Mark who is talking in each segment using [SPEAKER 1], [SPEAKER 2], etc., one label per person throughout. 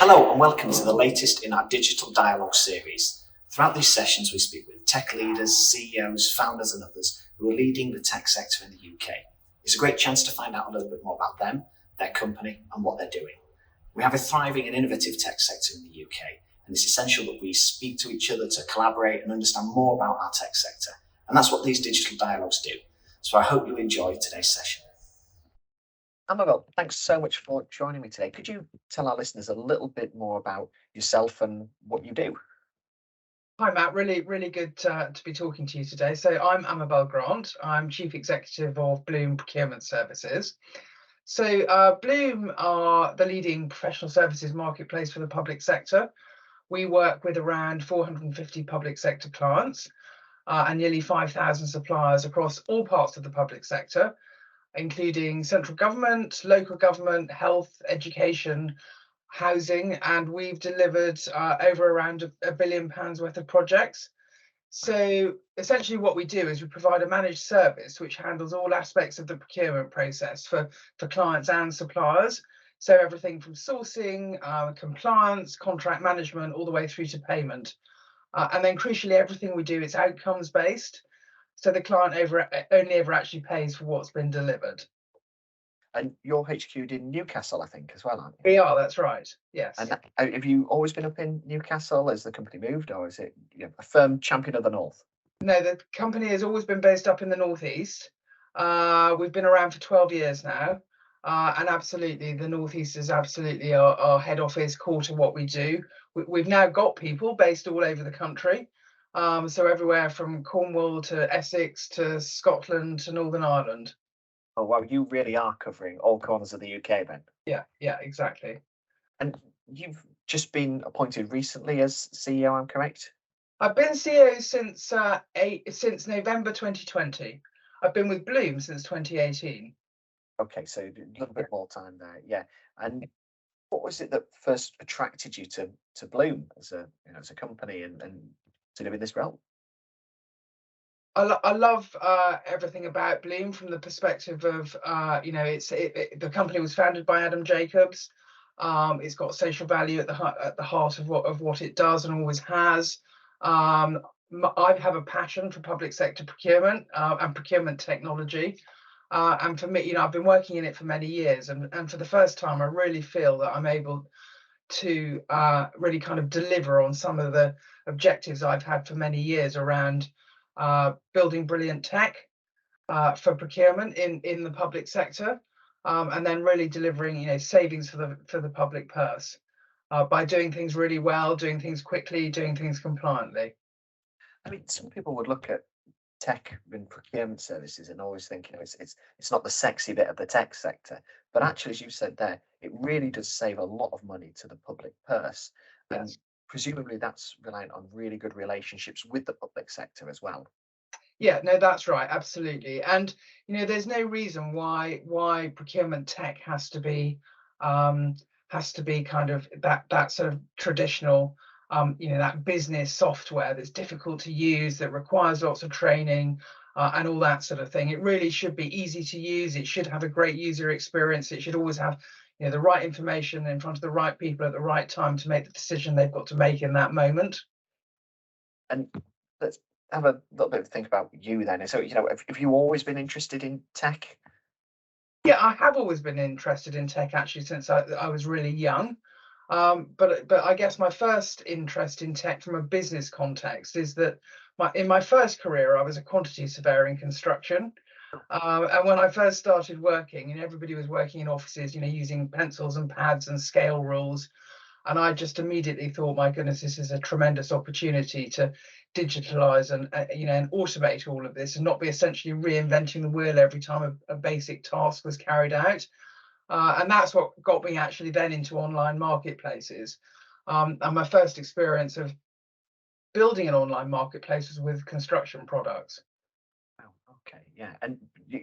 [SPEAKER 1] Hello and welcome to the latest in our digital dialogue series. Throughout these sessions we speak with tech leaders, CEOs, founders and others who are leading the tech sector in the UK. It's a great chance to find out a little bit more about them, their company and what they're doing. We have a thriving and innovative tech sector in the UK, and it's essential that we speak to each other to collaborate and understand more about our tech sector. And that's what these digital dialogues do. So I hope you enjoy today's session.
[SPEAKER 2] Amabel, thanks so much for joining me today. Could you tell our listeners a little bit more about yourself and what you do?
[SPEAKER 3] Hi, Matt. Really good to be talking to you today. So I'm Amabel Grant. I'm Chief Executive of Bloom Procurement Services. So Bloom are the leading professional services marketplace for the public sector. We work with around 450 public sector clients and nearly 5,000 suppliers across all parts of the public sector, including central government, local government, health, education, housing, and we've delivered over around £1 billion worth of projects. So essentially what we do is we provide a managed service which handles all aspects of the procurement process for clients and suppliers. So everything from sourcing, compliance, contract management, all the way through to payment. And then crucially, everything we do is outcomes based. So the client only ever actually pays for what's been delivered.
[SPEAKER 2] And you're HQ'd in Newcastle, I think, as well, aren't you?
[SPEAKER 3] We are, that's right, yes.
[SPEAKER 2] And have you always been up in Newcastle? Has the company moved, or is it a firm champion of the North?
[SPEAKER 3] No, the company has always been based up in the Northeast. We've been around for 12 years now. And absolutely, the Northeast is absolutely our head office, core to what we do. We've now got people based all over the country. So everywhere from Cornwall to Essex to Scotland to Northern Ireland.
[SPEAKER 2] Oh, wow, you really are covering all corners of the UK then.
[SPEAKER 3] Yeah, exactly.
[SPEAKER 2] And you've just been appointed recently as CEO, I'm correct?
[SPEAKER 3] I've been CEO since November 2020. I've been with Bloom since 2018.
[SPEAKER 2] Okay, so a little bit more time there, yeah. And what was it that first attracted you to Bloom as a company and to live in this role?
[SPEAKER 3] I love everything about Bloom from the perspective of the company was founded by Adam Jacobs. It's got social value at the heart of what it does and always has. I have a passion for public sector procurement and procurement technology. And for me, I've been working in it for many years, and for the first time, I really feel that I'm able to really kind of deliver on some of the objectives I've had for many years around building brilliant tech for procurement in the public sector, and then really delivering savings for the public purse by doing things really well, doing things quickly, doing things compliantly.
[SPEAKER 2] I mean, some people would look at tech and procurement services and always think it's not the sexy bit of the tech sector, but actually, as you said there, it really does save a lot of money to the public purse.
[SPEAKER 3] Yes.
[SPEAKER 2] And presumably that's reliant on really good relationships with the public sector as well.
[SPEAKER 3] Yeah, no, that's right, absolutely. And there's no reason why procurement tech has to be kind of that sort of traditional that business software that's difficult to use, that requires lots of training and all that sort of thing. It really should be easy to use. It should have a great user experience. It should always have the right information in front of the right people at the right time to make the decision they've got to make in that moment.
[SPEAKER 2] And let's have a little bit of think about you then. So, have you always been interested in tech?
[SPEAKER 3] Yeah, I have always been interested in tech actually since I was really young. But I guess my first interest in tech from a business context is that in my first career, I was a quantity surveyor in construction. And when I first started working, everybody was working in offices, using pencils and pads and scale rules. And I just immediately thought, my goodness, this is a tremendous opportunity to digitalize and and automate all of this and not be essentially reinventing the wheel every time a basic task was carried out. And that's what got me actually then into online marketplaces. And my first experience of building an online marketplace was with construction products.
[SPEAKER 2] Oh, okay, yeah. And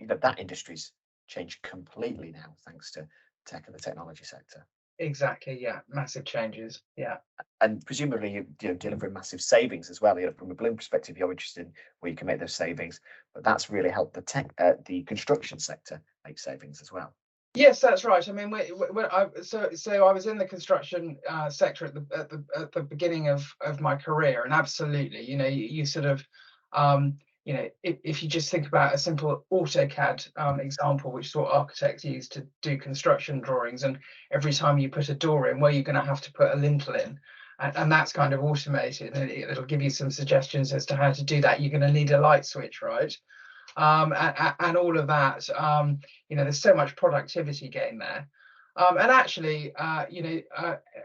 [SPEAKER 2] that industry's changed completely now thanks to tech and the technology sector.
[SPEAKER 3] Exactly, yeah, massive changes, yeah.
[SPEAKER 2] And presumably you're delivering massive savings as well. From a Bloom perspective, you're interested in where you can make those savings, but that's really helped the construction sector make savings as well.
[SPEAKER 3] Yes, that's right. I mean, so I was in the construction sector at the beginning of my career, and absolutely, you sort of, if you just think about a simple AutoCAD example, which is what architects use to do construction drawings, and every time you put a door in, where you're going to have to put a lintel in, and that's kind of automated, and it'll give you some suggestions as to how to do that. You're going to need a light switch, right? And all of that. There's so much productivity gain there. And actually,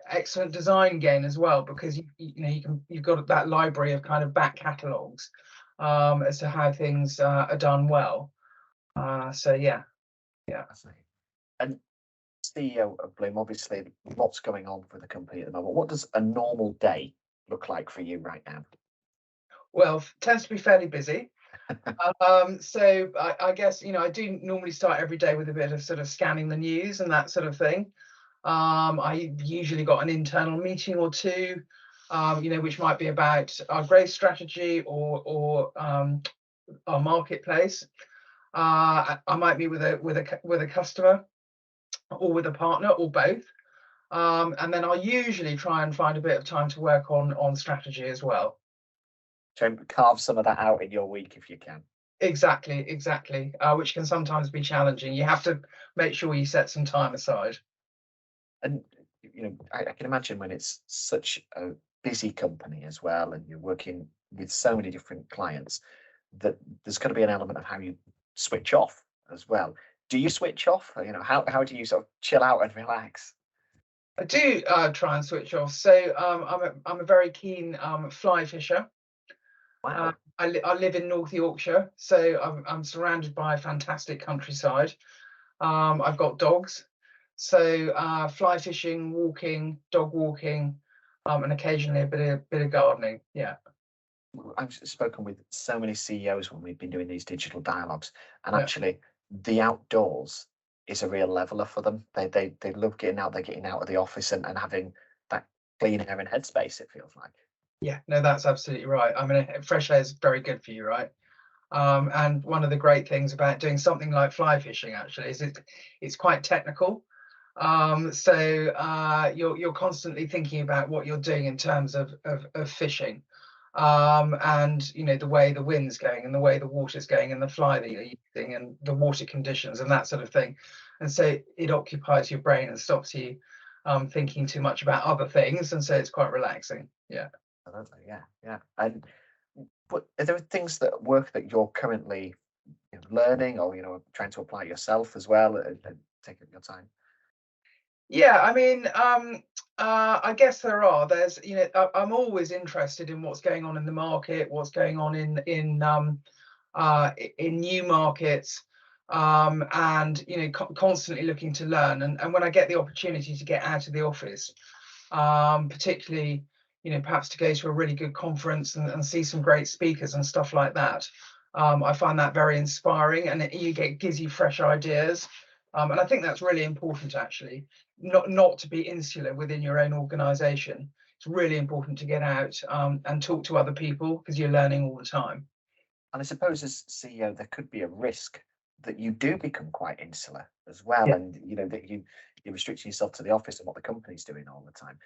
[SPEAKER 3] excellent design gain as well, because you've got that library of kind of back catalogues as to how things are done well. So yeah.
[SPEAKER 2] Fascinating. And CEO of Bloom, obviously lots going on for the company at the moment. What does a normal day look like for you right now?
[SPEAKER 3] Well, tends to be fairly busy. So I guess, I do normally start every day with a bit of sort of scanning the news and that sort of thing. I usually got an internal meeting or two, which might be about our growth strategy or our marketplace. I might be with a customer or with a partner or both. And then I'll usually try and find a bit of time to work on strategy as well.
[SPEAKER 2] Try and carve some of that out in your week if you can.
[SPEAKER 3] Exactly, which can sometimes be challenging. You have to make sure you set some time aside.
[SPEAKER 2] And I can imagine when it's such a busy company as well, and you're working with so many different clients, that there's got to be an element of how you switch off as well. Do you switch off? How do you sort of chill out and relax?
[SPEAKER 3] I do try and switch off. So I'm a very keen fly fisher.
[SPEAKER 2] Wow.
[SPEAKER 3] I live in North Yorkshire, so I'm surrounded by fantastic countryside. I've got dogs, so fly fishing, walking, dog walking, and occasionally a bit of gardening. Yeah.
[SPEAKER 2] I've spoken with so many CEOs when we've been doing these digital dialogues, and
[SPEAKER 3] Yeah.
[SPEAKER 2] actually the outdoors is a real leveler for them. They love getting out. They're getting out of the office and having that clean air and headspace, it feels like.
[SPEAKER 3] Yeah, no, that's absolutely right. I mean, fresh air is very good for you, right? And one of the great things about doing something like fly fishing actually is it's quite technical. So you're constantly thinking about what you're doing in terms of fishing, and the way the wind's going and the way the water's going and the fly that you're using and the water conditions and that sort of thing. And so it occupies your brain and stops you thinking too much about other things, and so it's quite relaxing. Yeah.
[SPEAKER 2] Absolutely, yeah. And but are there things that work that you're currently learning or trying to apply yourself as well and taking your time?
[SPEAKER 3] Yeah, I mean, I guess there's, I'm always interested in what's going on in the market, what's going on in new markets, and constantly looking to learn. And when I get the opportunity to get out of the office, particularly, perhaps to go to a really good conference and see some great speakers and stuff like that, I find that very inspiring, and gives you fresh ideas. And I think that's really important, actually, not to be insular within your own organization. It's really important to get out and talk to other people, because you're learning all the time.
[SPEAKER 2] And I suppose as CEO, there could be a risk that you do become quite insular as well,
[SPEAKER 3] Yeah.
[SPEAKER 2] and that you're restricting yourself to the office and what the company's doing all the time.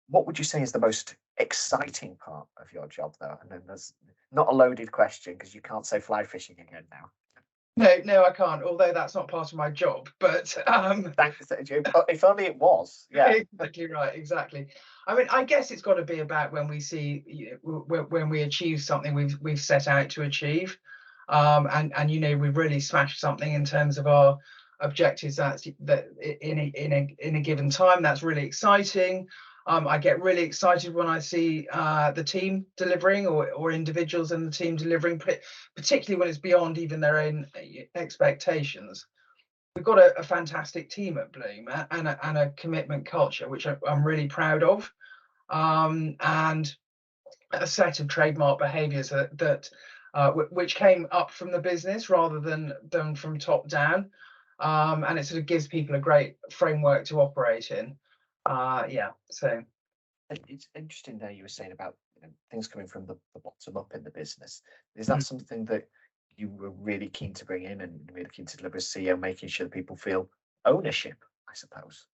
[SPEAKER 2] What would you say is the most exciting part of your job, though? And then there's not a loaded question, because you can't say fly fishing again now.
[SPEAKER 3] No, I can't. Although that's not part of my job, but
[SPEAKER 2] Thanks, if only it was. Yeah.
[SPEAKER 3] exactly right. Exactly. I mean, I guess it's got to be about when we see, when we achieve something we've set out to achieve, and we've really smashed something in terms of our objectives. That in a given time, that's really exciting. I get really excited when I see the team delivering, or individuals in the team delivering, particularly when it's beyond even their own expectations. We've got a fantastic team at Bloom, and a commitment culture, which I'm really proud of, and a set of trademark behaviours that which came up from the business rather than from top down, and it sort of gives people a great framework to operate in. Yeah, so
[SPEAKER 2] It's interesting there you were saying about things coming from the bottom up in the business. Is that something that you were really keen to bring in and really keen to deliver as CEO, making sure that people feel ownership, I suppose.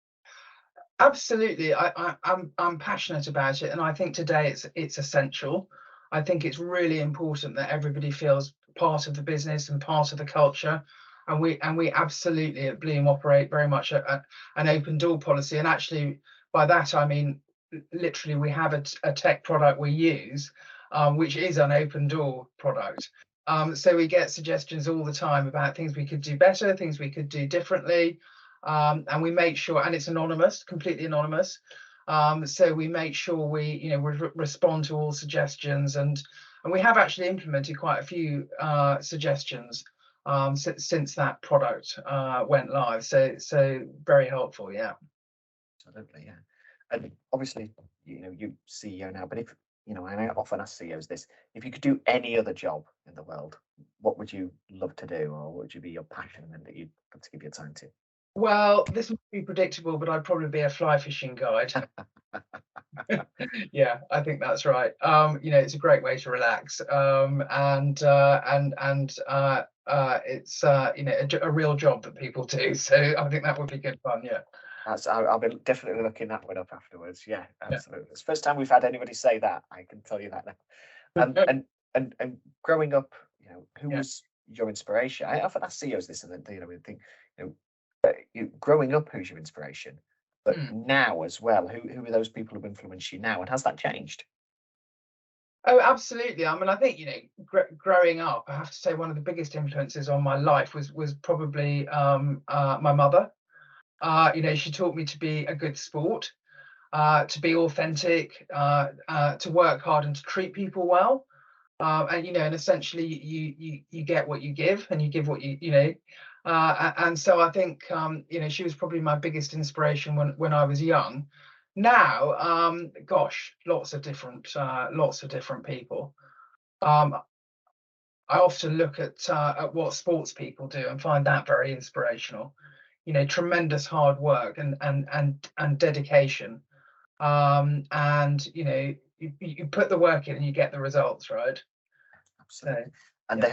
[SPEAKER 3] Absolutely, I'm passionate about it, and I think today it's essential. I think it's really important that everybody feels part of the business and part of the culture, and we absolutely at Bloom operate very much an open door policy. And actually, by that I mean literally we have a tech product we use, which is an open door product. So we get suggestions all the time about things we could do better, things we could do differently. And we make sure, and it's anonymous, completely anonymous. So we make sure we respond to all suggestions, and we have actually implemented quite a few suggestions since that product went live. So very helpful, yeah.
[SPEAKER 2] Absolutely, yeah. And obviously, you CEO now, but if and I often ask CEOs this: if you could do any other job in the world, what would you love to do, or what would you be your passion and that you'd love to give your time to?
[SPEAKER 3] Well, this would be predictable, but I'd probably be a fly fishing guide. Yeah, I think that's right. It's a great way to relax, and it's a real job that people do. So I think that would be good fun. Yeah.
[SPEAKER 2] I'll be definitely looking that one up afterwards. Yeah,
[SPEAKER 3] Yeah.
[SPEAKER 2] absolutely. It's the first time we've had anybody say that. I can tell you that now. And growing up, who
[SPEAKER 3] Yeah.
[SPEAKER 2] was your inspiration? I often ask CEOs this, and then we think, growing up, who's your inspiration? But now as well, who are those people who influence you now, and has that changed?
[SPEAKER 3] Oh, absolutely. I mean, I think growing up, I have to say one of the biggest influences on my life was probably my mother. She taught me to be a good sport, to be authentic, to work hard and to treat people well. And essentially you get what you give, and you give what and so I think she was probably my biggest inspiration when I was young. Now, gosh, lots of different people. I often look at what sports people do and find that very inspirational. Tremendous hard work and dedication. And you put the work in and you get the results, right?
[SPEAKER 2] Absolutely.
[SPEAKER 3] So,
[SPEAKER 2] And
[SPEAKER 3] yeah.
[SPEAKER 2] they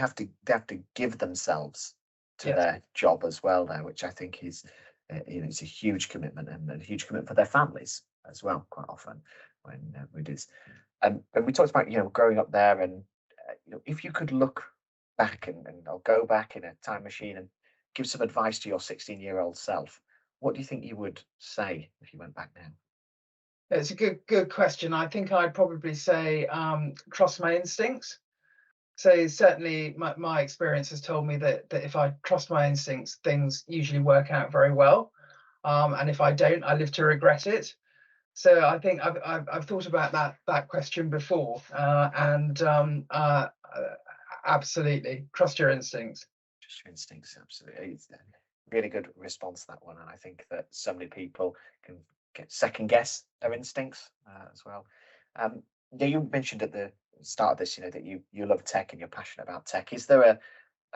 [SPEAKER 2] have to give themselves to
[SPEAKER 3] Yes.
[SPEAKER 2] their job as well there, which I think is it's a huge commitment, and a huge commitment for their families as well, quite often when we do this. And we talked about growing up there, and if you could look back and or go back in a time machine and give some advice to your 16-year-old self, what do you think you would say if you went back now?
[SPEAKER 3] It's a good question. I think I'd probably say trust my instincts. So certainly my experience has told me that if I trust my instincts, things usually work out very well. And if I don't, I live to regret it. So I think I've thought about that question before, and absolutely trust your instincts.
[SPEAKER 2] Just your instincts, absolutely. It's a really good response to that one, and I think that so many people can second guess their instincts as well. Yeah, you mentioned at the start of this, that you love tech and you're passionate about tech. Is there a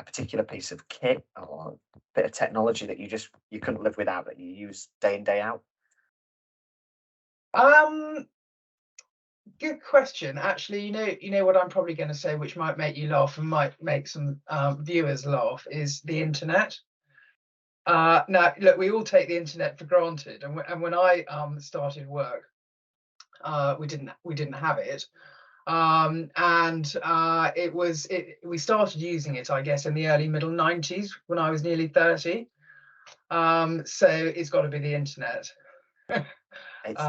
[SPEAKER 2] particular piece of kit or a bit of technology that you couldn't live without, that you use day in, day out?
[SPEAKER 3] Good question. Actually, you know what I'm probably going to say, which might make you laugh and might make some viewers laugh, is the internet. Now, look, we all take the internet for granted, and when I started work, we didn't have it, and we started using it, I guess, in the early middle 90s when I was nearly 30. So it's got to be the internet.
[SPEAKER 2] It's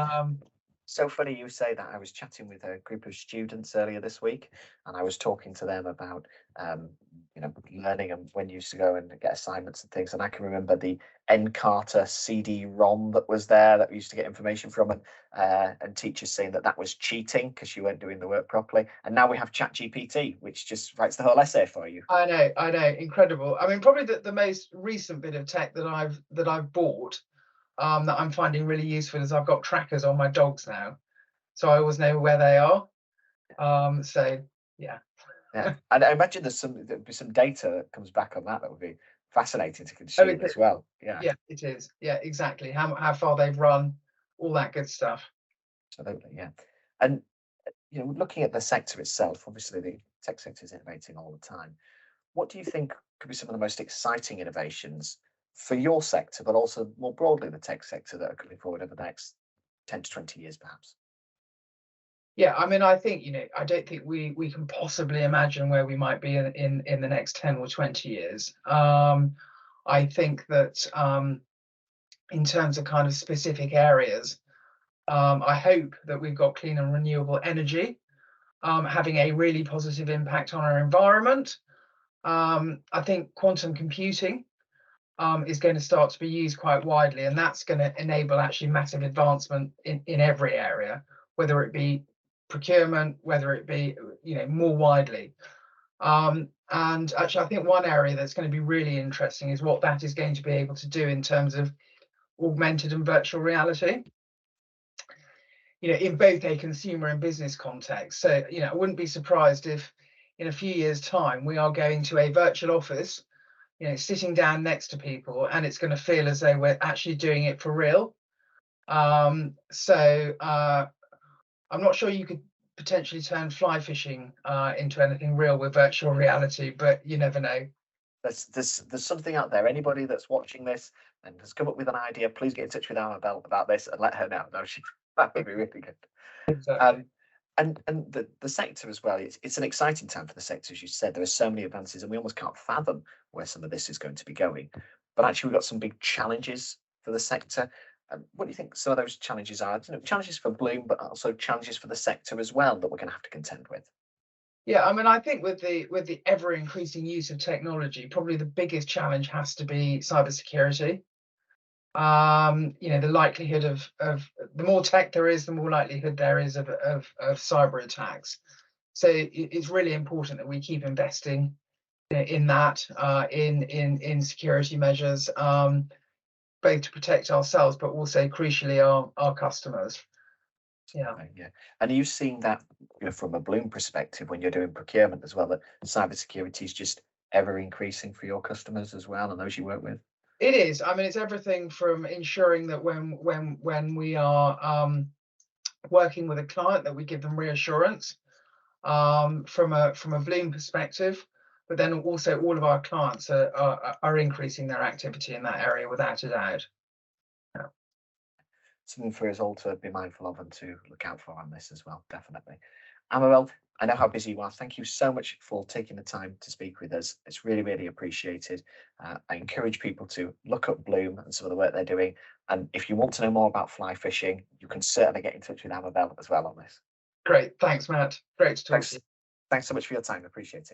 [SPEAKER 2] so funny you say that. I was chatting with a group of students earlier this week, and I was talking to them about learning and when you used to go and get assignments and things. And I can remember the 𝗏𝗏𝗏 CD-ROM that was there that we used to get information from, and teachers saying that was cheating because you weren't doing the work properly. And now we have ChatGPT, which just writes the whole essay for you.
[SPEAKER 3] I know, incredible. I mean, probably the most recent bit of tech that I've bought, that I'm finding really useful, is I've got trackers on my dogs now, so I always know where they are. So yeah.
[SPEAKER 2] Yeah, and I imagine there'll be some data that comes back on that would be fascinating to consume as well. Yeah.
[SPEAKER 3] Yeah, it is. Yeah, exactly. How far they've run, all that good stuff.
[SPEAKER 2] Absolutely, yeah. And looking at the sector itself, obviously the tech sector is innovating all the time. what do you think could be some of the most exciting innovations for your sector, but also more broadly the tech sector that are coming forward over the next 10 to 20 years, perhaps?
[SPEAKER 3] Yeah, I mean, I think, I don't think we can possibly imagine where we might be in the next 10 or 20 years. I think that in terms of kind of specific areas, I hope that we've got clean and renewable energy having a really positive impact on our environment. I think quantum computing is going to start to be used quite widely, and that's going to enable actually massive advancement in every area, whether it be procurement, whether it be more widely. And actually, I think one area that's going to be really interesting is what that is going to be able to do in terms of augmented and virtual reality, in both a consumer and business context. So, I wouldn't be surprised if in a few years' time we are going to a virtual office, sitting down next to people, and it's going to feel as though we're actually doing it for real. So I'm not sure you could potentially turn fly fishing into anything real with virtual reality, but you never know.
[SPEAKER 2] There's something out there. Anybody that's watching this and has come up with an idea, please get in touch with Amabel about this and let her know. No, that would be really good.
[SPEAKER 3] Exactly.
[SPEAKER 2] And the sector as well, it's an exciting time for the sector. As you said, there are so many advances and we almost can't fathom where some of this is going to be going. But actually, we've got some big challenges for the sector. What do you think some of those challenges are? Challenges for Bloom, but also challenges for the sector as well that we're going to have to contend with.
[SPEAKER 3] Yeah, I mean, I think with the ever increasing use of technology, probably the biggest challenge has to be cybersecurity. The likelihood of the more tech there is, the more likelihood there is of cyber attacks. So it's really important that we keep investing in that, in security measures, both to protect ourselves, but also crucially our customers. Yeah.
[SPEAKER 2] And are you seeing that from a Bloom perspective when you're doing procurement as well, that cybersecurity is just ever increasing for your customers as well and those you work with?
[SPEAKER 3] It is. I mean, it's everything from ensuring that when we are working with a client, that we give them reassurance from a Bloom perspective, but then also all of our clients are increasing their activity in that area without a doubt. Yeah.
[SPEAKER 2] Something for us all to be mindful of and to look out for on this as well, definitely. Amabel, I know how busy you are. Thank you so much for taking the time to speak with us. It's really, really appreciated. I encourage people to look up Bloom and some of the work they're doing. And if you want to know more about fly fishing, you can certainly get in touch with Amabel as well on this.
[SPEAKER 3] Great. Thanks, Matt. Great to talk to you.
[SPEAKER 2] Thanks so much for your time. Appreciate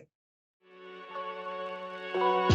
[SPEAKER 2] it.